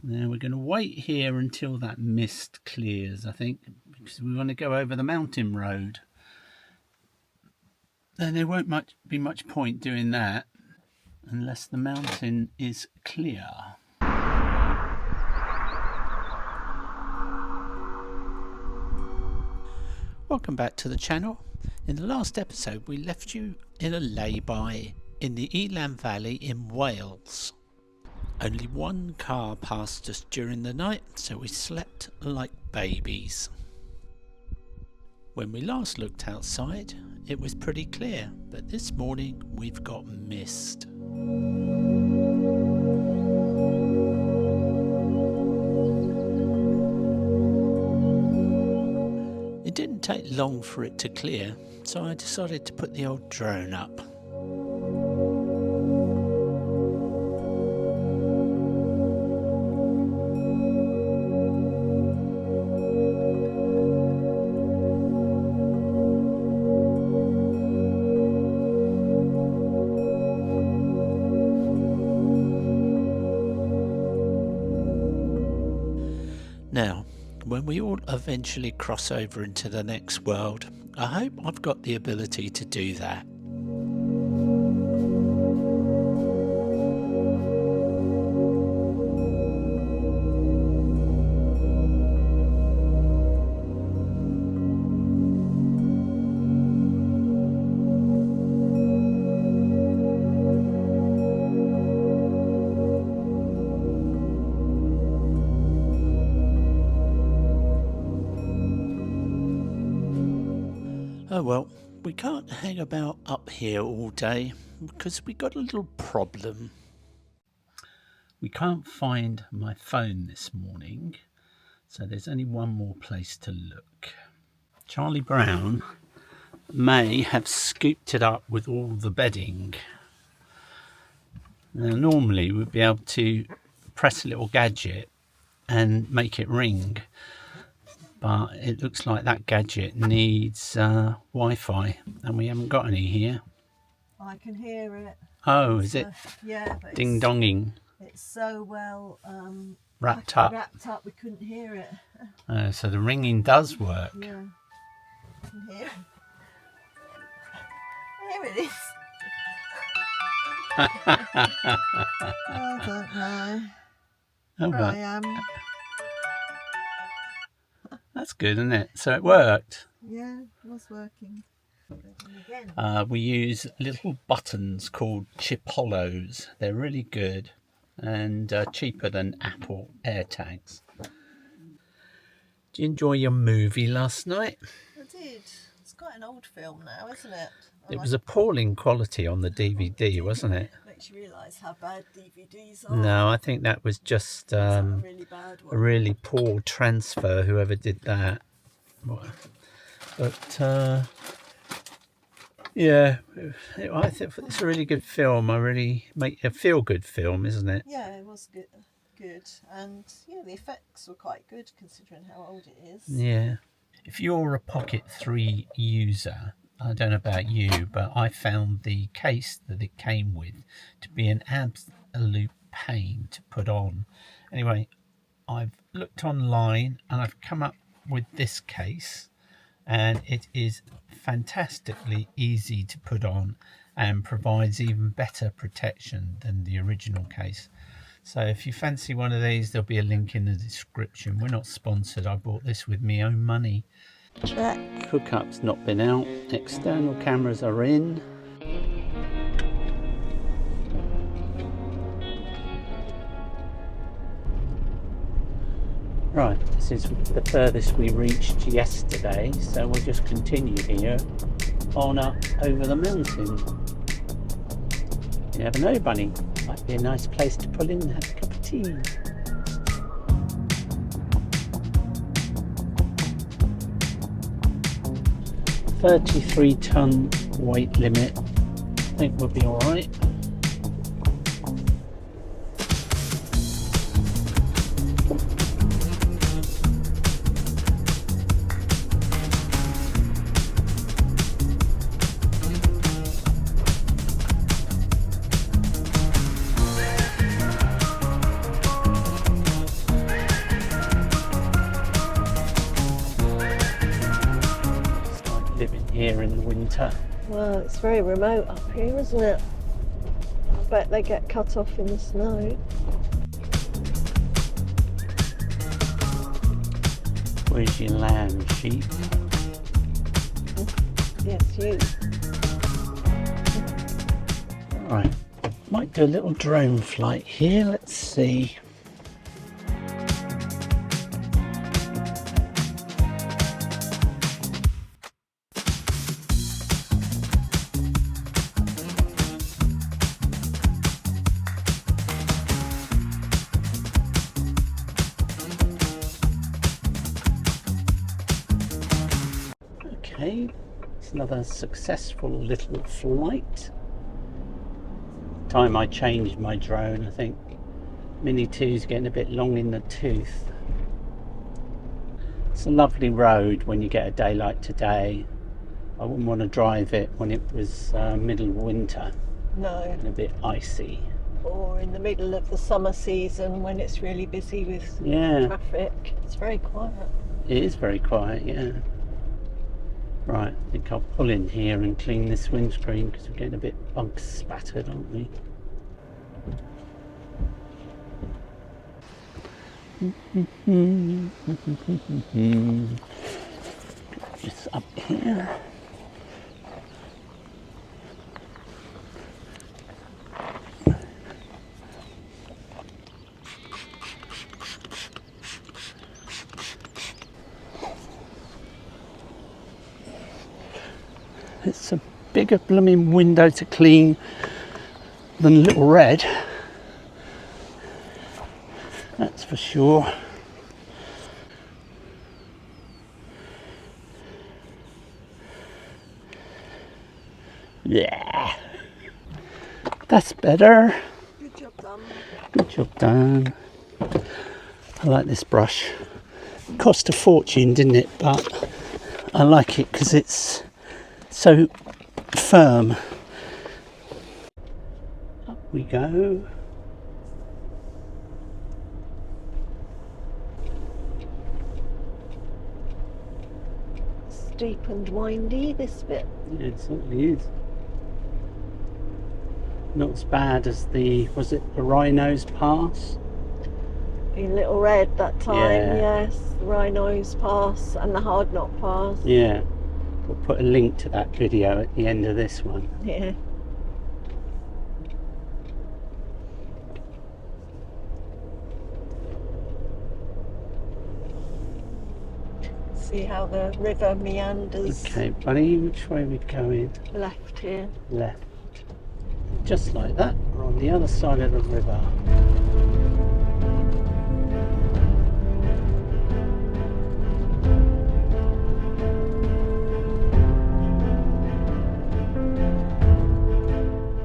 Now we're going to wait here until that mist clears, I think, because we want to go over the mountain road. Then there won't be much point doing that unless the mountain is clear. Welcome back to the channel. In the last episode we left you in a lay-by in the Elan Valley in Wales. Only one car passed us during the night, so we slept like babies. When we last looked outside, it was pretty clear, but this morning we've got mist. It didn't take long for it to clear, so I decided to put the old drone up. Now, when we all eventually cross over into the next world, I hope I've got the ability to do that. Oh well, we can't hang about up here all day because we got a little problem. We can't find my phone this morning, so there's only one more place to look. Charlie Brown may have scooped it up with all the bedding. Now normally we'd be able to press a little gadget and make it ring. But it looks like that gadget needs Wi-Fi, and we haven't got any here. I can hear it. Oh, is it? Yeah. But ding-donging. It's so well wrapped up. We couldn't hear it. So the ringing does work. Yeah. I can hear it. Here it is. I don't know. Oh, Here I am. That's good, isn't it? So it worked. Yeah, it was working. We use little buttons called Chipollos. They're really good and cheaper than Apple AirTags. Did you enjoy your movie last night? I did. It's quite an old film now, isn't it? It was appalling quality on the DVD, wasn't it? Makes you realise how bad DVDs are. No, I think that was just a really bad one. A really poor transfer, whoever did that. But yeah, I think it's a really good film. A feel-good film, isn't it? Yeah, it was good, and yeah, the effects were quite good considering how old it is. Yeah. If you're a Pocket 3 user, I don't know about you, but I found the case that it came with to be an absolute pain to put on. Anyway, I've looked online and I've come up with this case, and it is fantastically easy to put on and provides even better protection than the original case. So if you fancy one of these, there'll be a link in the description. We're not sponsored. I bought this with my own money. Check. Hookup's not been out. External cameras are in. Right, this is the furthest we reached yesterday, so we'll just continue here on up over the mountain. You never know, Bunny. Might be a nice place to pull in and have a cup of tea. $33-ton weight limit. I think we'll be alright. here in the winter. Well, it's very remote up here, isn't it? I bet they get cut off in the snow. Where's your lamb, sheep? Yes, you. Right, might do a little drone flight here, let's see. Okay, it's another successful little flight. Time I changed my drone, I think Mini 2's getting a bit long in the tooth. It's a lovely road when you get a day like today. I wouldn't want to drive it when it was middle of winter. No. And a bit icy. Or in the middle of the summer season when it's really busy with traffic. It's very quiet. It is very quiet, yeah. Right, I think I'll pull in here and clean this windscreen because we're getting a bit bug spattered, aren't we? Just up here. It's a bigger blooming window to clean than Little Red, that's for sure. Yeah, that's better. Good job done. Good job done. I like this brush. It cost a fortune, didn't it? But I like it because it's so firm. Up we go. Steep and windy, this bit. Yeah, it certainly is. Not as bad as was it the Rhino's Pass? In Little Red that time, Yeah. yes. The Rhino's Pass and the Hard Knock Pass. Yeah. We'll put a link to that video at the end of this one. Yeah. See how the river meanders. Okay, buddy, which way are we going? Left here. Left. Just like that, we're on the other side of the river.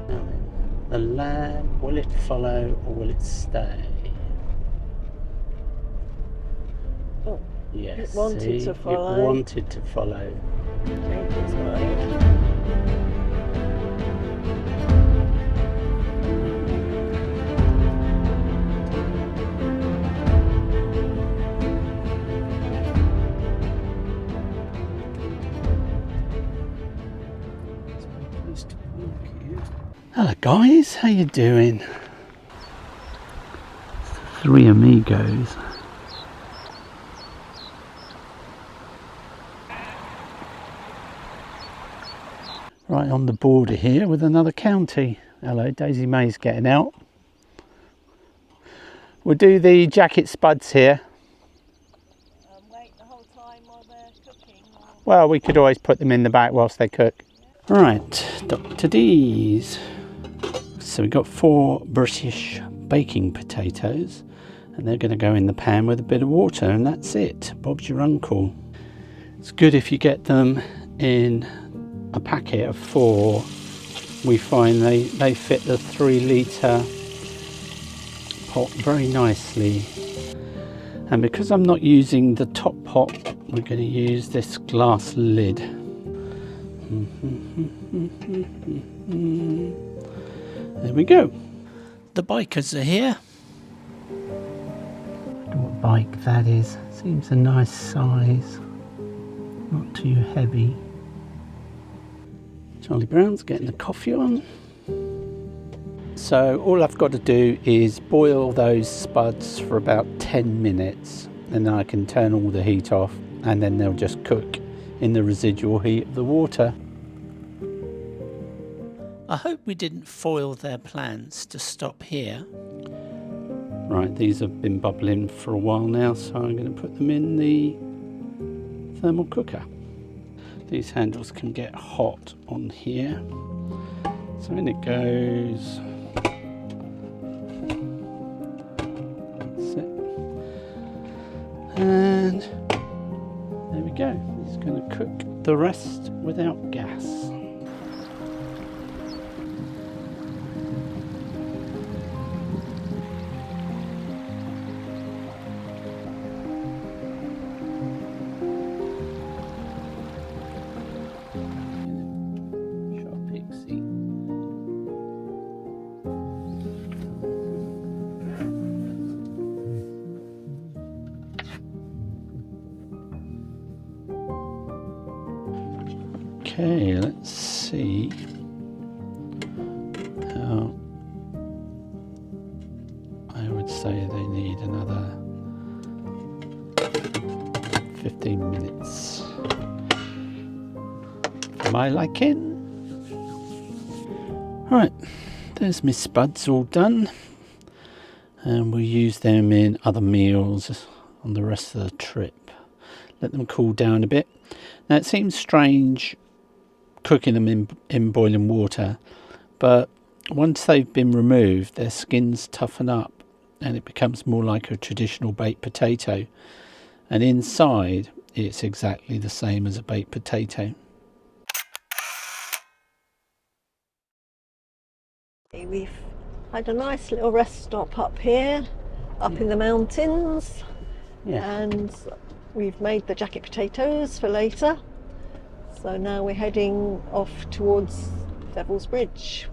Now then, the lamb, will it follow or will it stay? Oh, Yes, it wanted see, to follow. It wanted to follow. Changed its mind. Hello guys, how you doing? Three amigos. Right on the border here with another county. Hello, Daisy May's getting out. We'll do the jacket spuds here. Wait the whole time while they're cooking? Or... Well, we could always put them in the back whilst they cook. Right, Dr. D's. So we've got 4 British baking potatoes and they're going to go in the pan with a bit of water and that's it. Bob's your uncle. It's good if you get them in a packet of 4. We find they fit the 3-litre pot very nicely. And because I'm not using the top pot, we're going to use this glass lid. There we go. The bikers are here. I wonder what bike that is. Seems a nice size. Not too heavy. Charlie Brown's getting the coffee on. So all I've got to do is boil those spuds for about 10 minutes, and then I can turn all the heat off, and then they'll just cook in the residual heat of the water. I hope we didn't foil their plans to stop here. Right, these have been bubbling for a while now, so I'm going to put them in the thermal cooker. These handles can get hot on here, so in it goes. That's it. And there we go. It's going to cook the rest without gas. Okay, let's see how. I would say they need another 15 minutes for my liking. Right, there's my spuds all done, and we'll use them in other meals on the rest of the trip. Let them cool down a bit. Now it seems strange cooking them in boiling water, but once they've been removed, their skins toughen up and it becomes more like a traditional baked potato, and inside it's exactly the same as a baked potato. We've had a nice little rest stop up here, up in the mountains, and we've made the jacket potatoes for later. So now we're heading off towards Devil's Bridge.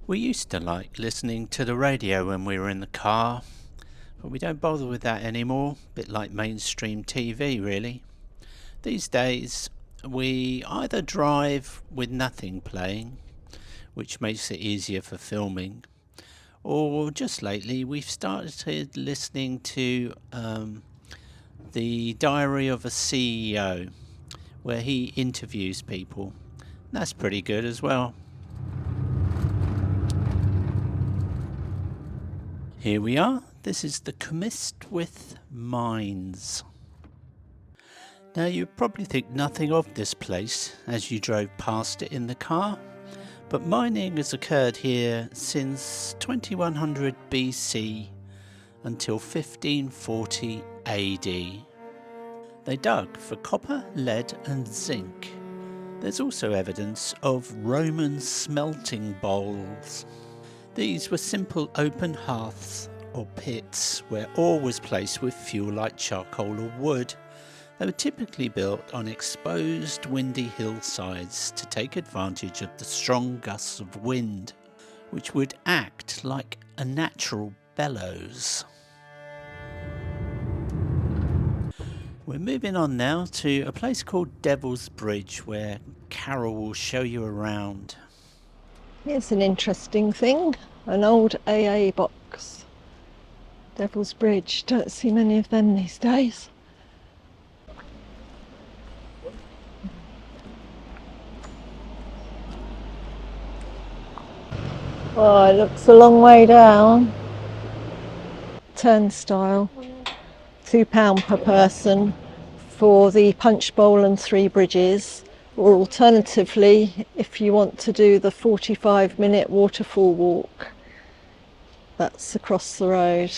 We used to like listening to the radio when we were in the car, but we don't bother with that anymore. A bit like mainstream TV, really. These days we either drive with nothing playing, which makes it easier for filming, or just lately we've started listening to the Diary of a CEO, where he interviews people. That's pretty good as well. Here we are. This is the Aberystwyth Mines. Now you probably think nothing of this place as you drove past it in the car, but mining has occurred here since 2100 BC until 1540 AD. They dug for copper, lead and zinc. There's also evidence of Roman smelting bowls. These were simple open hearths or pits where ore was placed with fuel like charcoal or wood. They were typically built on exposed windy hillsides to take advantage of the strong gusts of wind, which would act like a natural bellows. We're moving on now to a place called Devil's Bridge, where Carol will show you around. Here's an interesting thing, an old AA box. Devil's Bridge, don't see many of them these days. Oh, it looks a long way down. Turnstile, £2 per person for the Punchbowl and 3 bridges, or alternatively, if you want to do the 45-minute waterfall walk, that's across the road.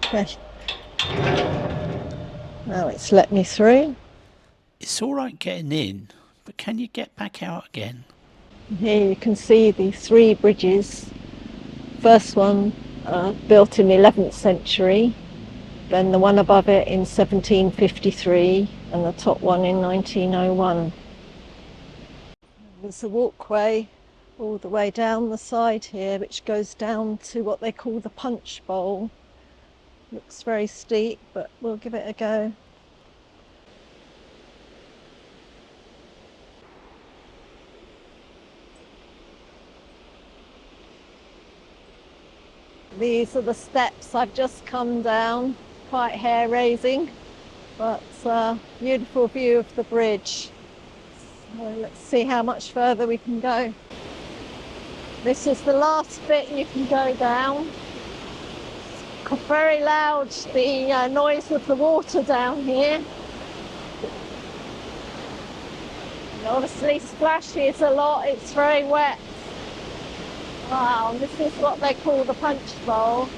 Okay. Now it's let me through. It's all right getting in, but can you get back out again? Here you can see the 3 bridges. First one built in the 11th century, then the one above it in 1753, and the top one in 1901. There's a walkway all the way down the side here, which goes down to what they call the Punchbowl. Looks very steep, but we'll give it a go. These are the steps I've just come down, quite hair-raising, but beautiful view of the bridge. So let's see how much further we can go. This is the last bit you can go down. It's very loud, the noise of the water down here. It obviously splashes a lot, it's very wet. Wow, this is what they call the Punchbowl.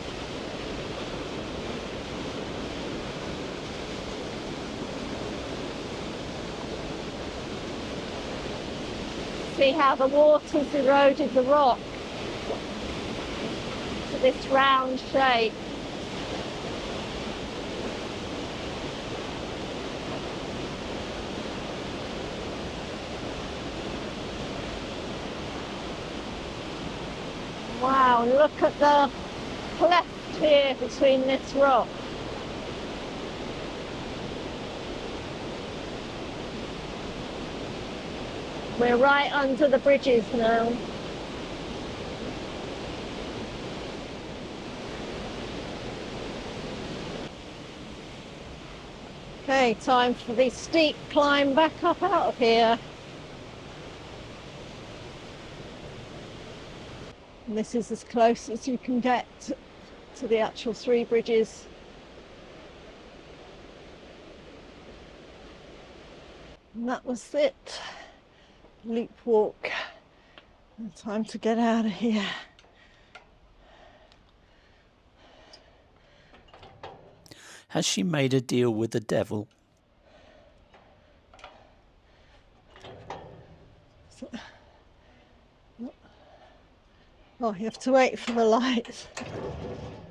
See how the water's eroded the rock to this round shape. Wow, look at the cleft here between this rock. We're right under the bridges now. Okay, time for the steep climb back up out of here. And this is as close as you can get to the actual three bridges. And that was it. Loop walk. And time to get out of here. Has she made a deal with the devil? Oh, you have to wait for the light.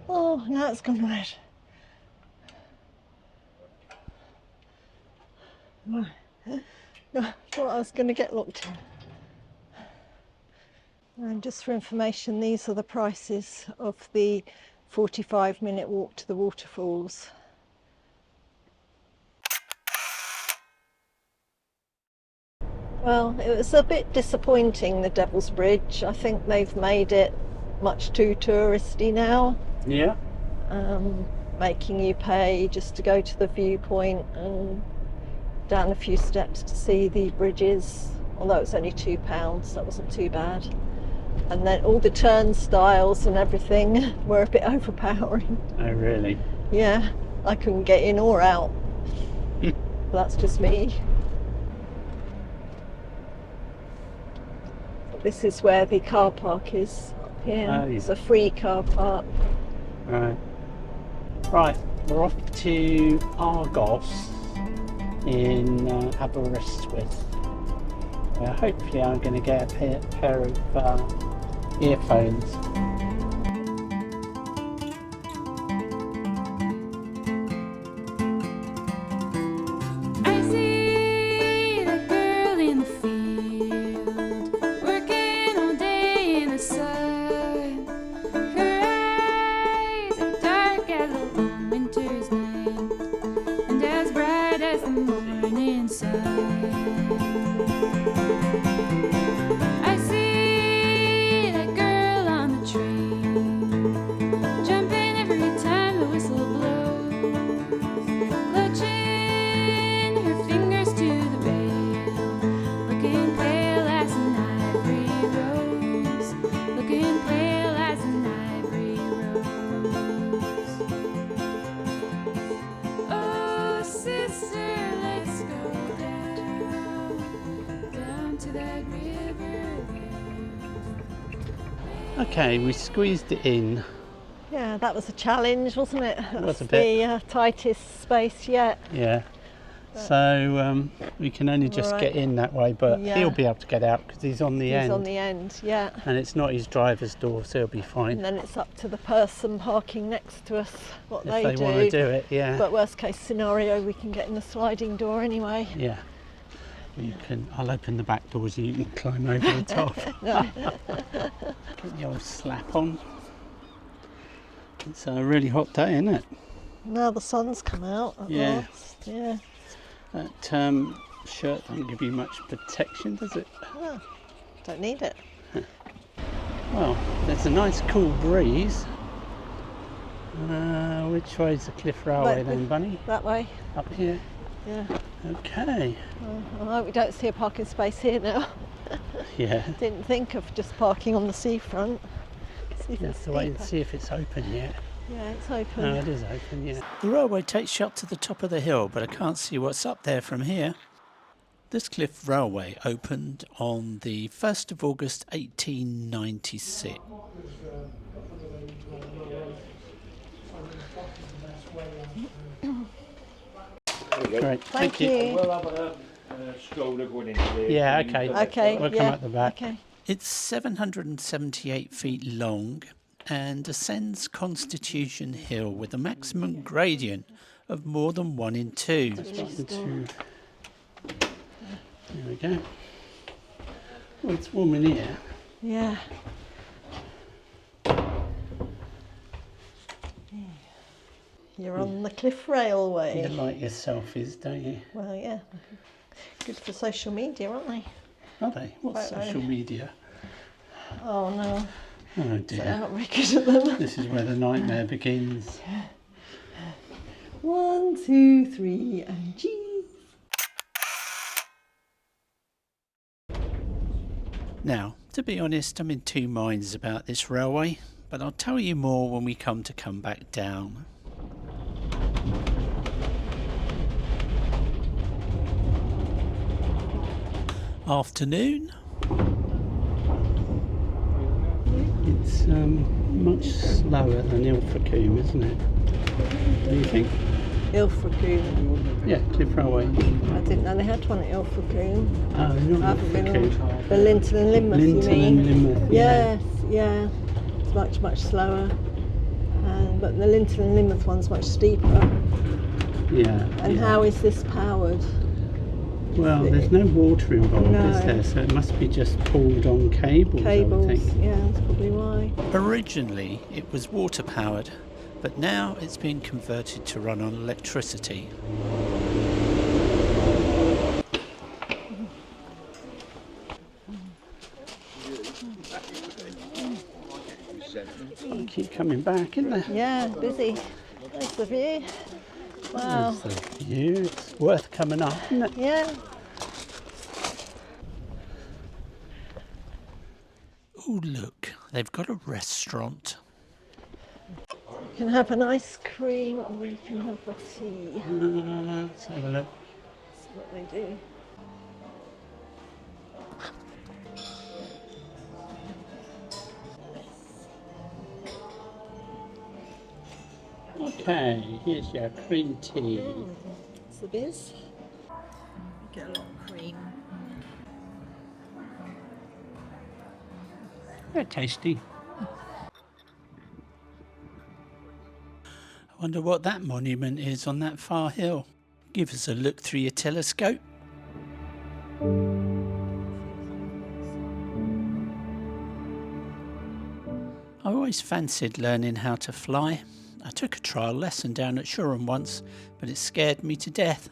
Oh, now it's gone red. I thought I was going to get locked in. And just for information, these are the prices of the 45-minute walk to the waterfalls. Well, it was a bit disappointing, the Devil's Bridge. I think they've made it much too touristy now. Yeah. Making you pay just to go to the viewpoint and down a few steps to see the bridges. Although it's only £2, that wasn't too bad. And then all the turnstiles and everything were a bit overpowering. Oh, really? Yeah, I couldn't get in or out. That's just me. This is where the car park is up here. Oh, yeah. It's a free car park. Right. Right, we're off to Argos in Aberystwyth. Hopefully I'm going to get a pair of earphones. Okay, we squeezed it in. Yeah, that was a challenge, wasn't it? It was a bit. The tightest space yet. Yeah. So we can only just get in that way, but yeah, he'll be able to get out because he's on the end. He's on the end, yeah. And it's not his driver's door, so he'll be fine. And then it's up to the person parking next to us what If they they do. want to do it, yeah. But worst case scenario, we can get in the sliding door anyway. Yeah. I'll open the back doors and you can climb over the top. Get the old slap on. It's a really hot day, isn't it? Now the sun's come out at last. Yeah. That shirt doesn't give you much protection, does it? Oh, don't need it. Well, there's a nice cool breeze. Which way's the cliff railway then, Bunny? That way. Up here? Yeah. Okay. I hope we don't see a parking space here now. Yeah. Didn't think of just parking on the seafront. You have to wait and see if it's open yet. Yeah, it's open. Oh, it is open, yeah. The railway takes you up to the top of the hill, but I can't see what's up there from here. This cliff railway opened on the 1st of August 1896. Great, thank you. We'll have a stroller going into there. Yeah, okay. Okay, We'll come yeah. at the back. Okay. It's 778 feet long and ascends Constitution Hill with a maximum gradient of more than 1 in 2. There we go. Well, it's warm in here. Yeah. You're on the cliff railway. You like your selfies, don't you? Well, yeah. Good for social media, aren't they? Are they? What's Photo. social media? Oh no. Oh So dear. I'm not very good at them. This is where the nightmare begins. 1, 2, 3, and cheese. Now, to be honest, I'm in two minds about this railway, but I'll tell you more when we come back down. Afternoon. It's much slower than Ilfracombe, isn't it? What do you think? Ilfracombe. Yeah, Cliff Railway. I didn't know they had one at Ilfracombe. Oh, I not haven't been Ilfracombe. on the Linton and Lynmouth, Linton you mean? and Lynmouth, yeah. Yes, yeah. It's much, much slower. But the Linton and Lynmouth one's much steeper. Yeah. And how is this powered? Well, there's no water involved, No. is there? So it must be just pulled on cables, I would Cables, think. yeah, that's probably why. Originally, it was water powered, but now it's been converted to run on electricity. Keep coming back, isn't there? Yeah, busy. Nice the view. Wow. There's the view. It's worth coming up, isn't it? Yeah. Oh, look, they've got a restaurant. You can have an ice cream or you can have a tea. Let's have a look. That's what they do. Okay, here's your cream tea. It's the biz. Get a lot of cream. They're tasty. I wonder what that monument is on that far hill. Give us a look through your telescope. I always fancied learning how to fly. I took a trial lesson down at Shoreham once, but it scared me to death,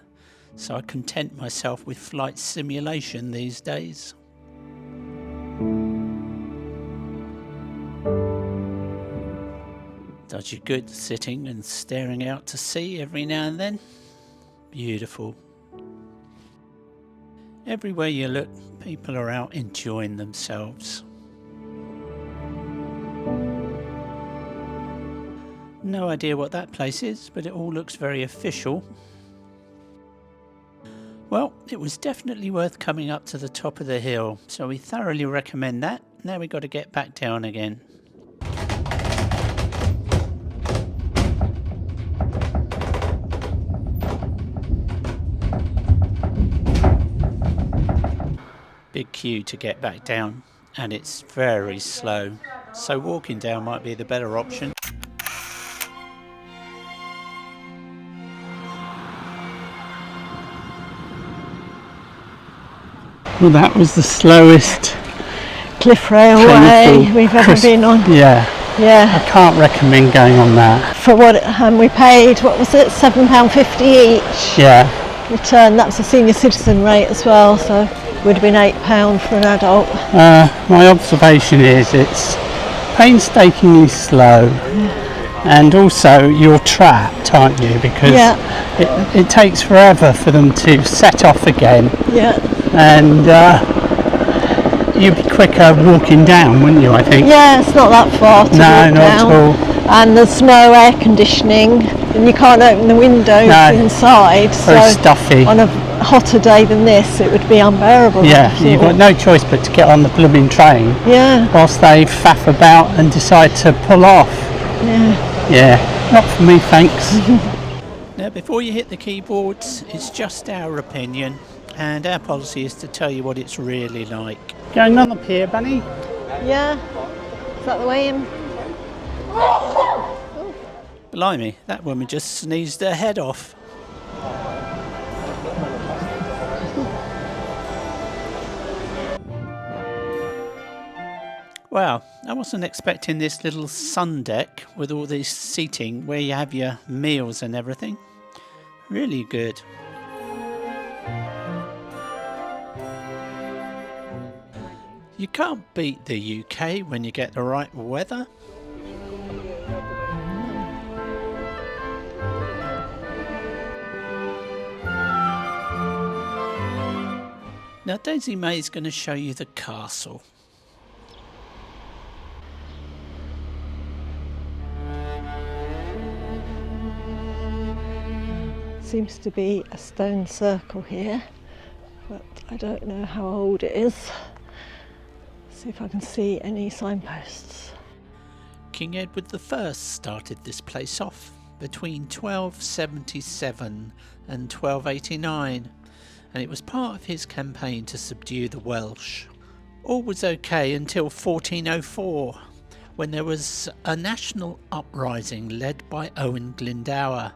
so I content myself with flight simulation these days. Does you good sitting and staring out to sea every now and then? Beautiful. Everywhere you look, people are out enjoying themselves. No idea what that place is, but it all looks very official. Well, it was definitely worth coming up to the top of the hill, so we thoroughly recommend that. Now we've got to get back down again. Big queue to get back down, and it's very slow, so walking down might be the better option. Well, that was the slowest cliff railway we've ever been on. Yeah, Yeah. I can't recommend going on that. For what we paid, what was it, £7.50 each? Yeah. Return, that's a senior citizen rate as well, so it would have been £8 for an adult. My observation is it's painstakingly slow, and also you're trapped, aren't you? Because it takes forever for them to set off again. Yeah. And you'd be quicker walking down, wouldn't you, I think? Yeah, it's not that far to walk down. No, not at all. And there's no air conditioning, and you can't open the windows inside. Very stuffy. On a hotter day than this, it would be unbearable. Yeah, you've got no choice but to get on the blooming train. Yeah. Whilst they faff about and decide to pull off. Yeah. Yeah, not for me, thanks. Now, before you hit the keyboards, it's just our opinion, and our policy is to tell you what it's really like. Going on up here, Bunny? Yeah. Is that the way in? Blimey, that woman just sneezed her head off. Well, I wasn't expecting this little sun deck with all this seating where you have your meals and everything. Really good. You can't beat the UK when you get the right weather. Now Daisy May's going to show you the castle. Seems to be a stone circle here, but I don't know how old it is. See if I can see any signposts. King Edward I started this place off between 1277 and 1289, and it was part of his campaign to subdue the Welsh. All was okay until 1404, when there was a national uprising led by Owen Glendower,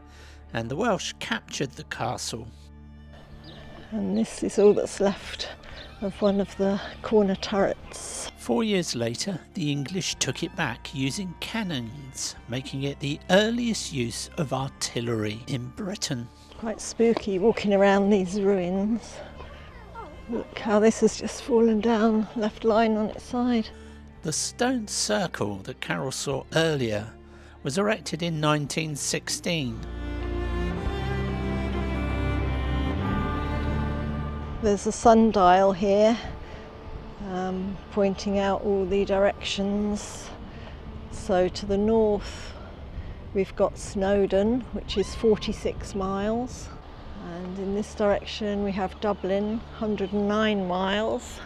and the Welsh captured the castle. And this is all that's left of one of the corner turrets. 4 years later, the English took it back using cannons, making it the earliest use of artillery in Britain. Quite spooky walking around these ruins. Look how this has just fallen down, left lying on its side. The stone circle that Carol saw earlier was erected in 1916. There's a sundial here, pointing out all the directions. So to the north we've got Snowdon, which is 46 miles. And in this direction we have Dublin, 109 miles.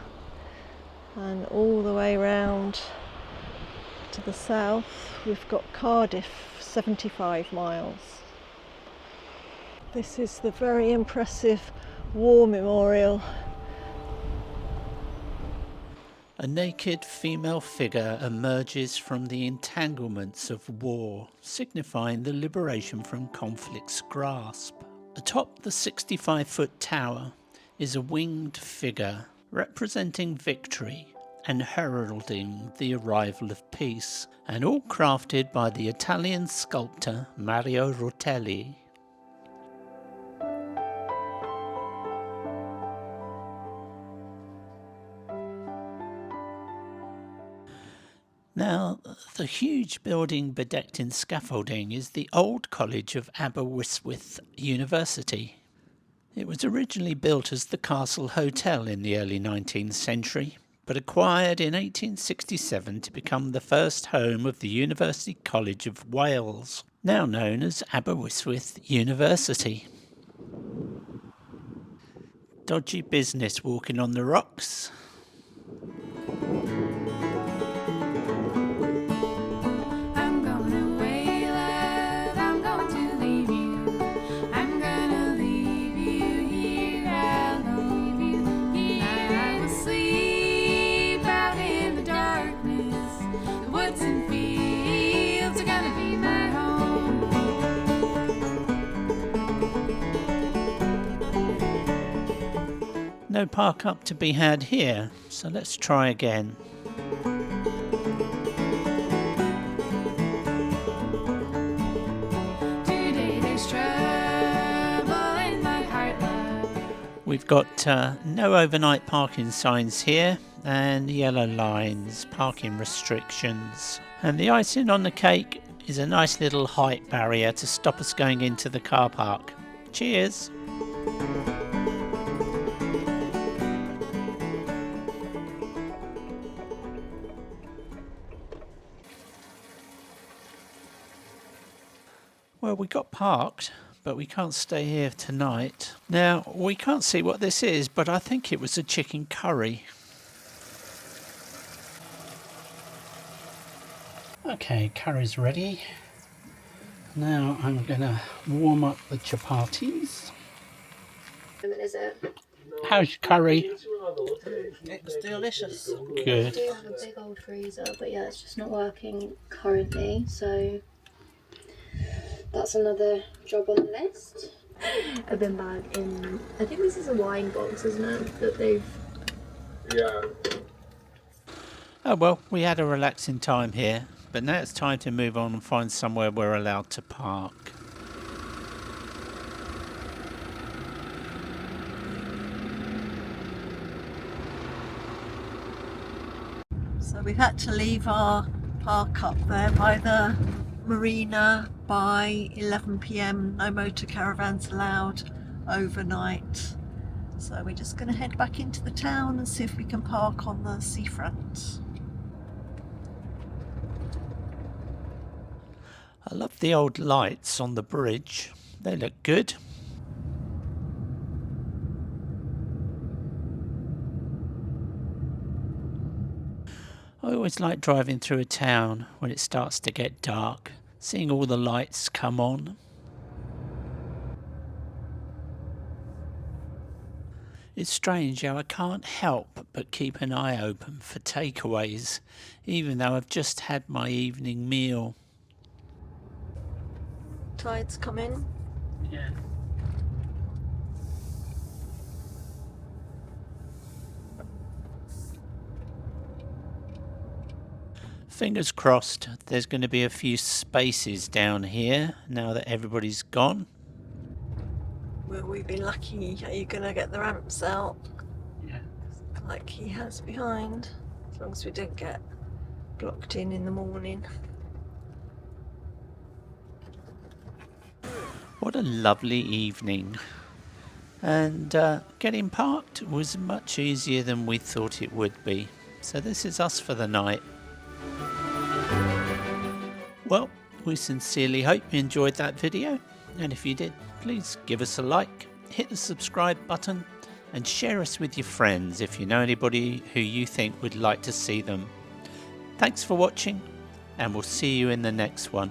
And all the way round to the south we've got Cardiff, 75 miles. This is the very impressive War Memorial. A naked female figure emerges from the entanglements of war, signifying the liberation from conflict's grasp. Atop the 65-foot tower is a winged figure representing victory and heralding the arrival of peace, and all crafted by the Italian sculptor Mario Rotelli. Now, the huge building bedecked in scaffolding is the old college of Aberystwyth University. It was originally built as the Castle Hotel in the early 19th century, but acquired in 1867 to become the first home of the University College of Wales, now known as Aberystwyth University. Dodgy business walking on the rocks. No park up to be had here, so let's try again. We've got no overnight parking signs here and yellow lines, parking restrictions. And the icing on the cake is a nice little height barrier to stop us going into the car park. Cheers! Well, we got parked, but we can't stay here tonight. Now, we can't see what this is, but I think it was a chicken curry. Okay, curry's ready. Now I'm gonna warm up the chapatis. Is it? How's your curry? It's delicious. Good. I do have a big old freezer, but yeah, it's just not working currently, so that's another job on the list. A bin bag in, I think this is a wine box, isn't it? That they've... Yeah. Oh well, we had a relaxing time here, but now it's time to move on and find somewhere we're allowed to park. So we've had to leave our park up there by the marina by 11 p.m. No motor caravans allowed overnight. So we're just going to head back into the town and see if we can park on the seafront. I love the old lights on the bridge. They look good. I always like driving through a town when it starts to get dark, seeing all the lights come on. It's strange how I can't help but keep an eye open for takeaways, even though I've just had my evening meal. Tides come in. Yeah. Fingers crossed there's going to be a few spaces down here now that everybody's gone. Will we be lucky? Are you going to get the ramps out? Yeah. Like he has behind, as long as we don't get blocked in the morning. What a lovely evening. And getting parked was much easier than we thought it would be. So this is us for the night. Well, we sincerely hope you enjoyed that video. And if you did, please give us a like, hit the subscribe button and share us with your friends if you know anybody who you think would like to see them. Thanks for watching and we'll see you in the next one.